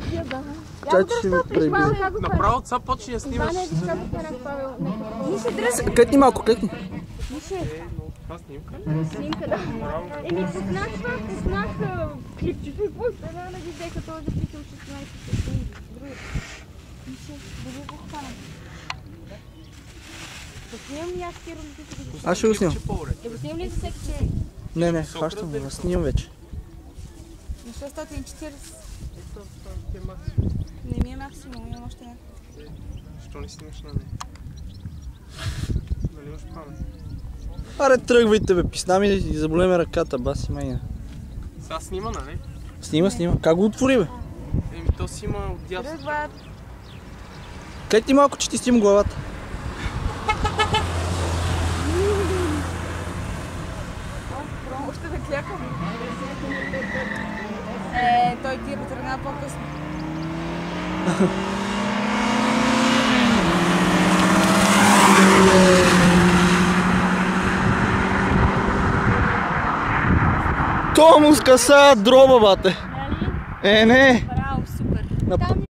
София, да. Чай, че ще ми преби. Направо това почне да снимаш. Клетни малко, клетни. Това снимка? Снимка, да. Еми, познах клипчето и после да ги взеха това да питам 16 секунди. Други. Мише, да го хвана. Да снимам и аз ти родителите. Аз ще го снимам. Да го снимам ли за всеки, че... Не, хващам го, снимам вече. На 640. Не ми е максимум, имам още някакво. Защо не снимаш на нея? Дали имаш памет? Аре, тръгвайте бе, писна ми и заболе ме ръката, баси майна. Сега снима, нали? Снима. Как го отвори бе? Еми, то си има отдясно. Тръгват. Клетни малко, че ти стим главата. Още да клякам. Той ти тръгна по-късно. То му скъса дроба, бате. Не. Браво, супер.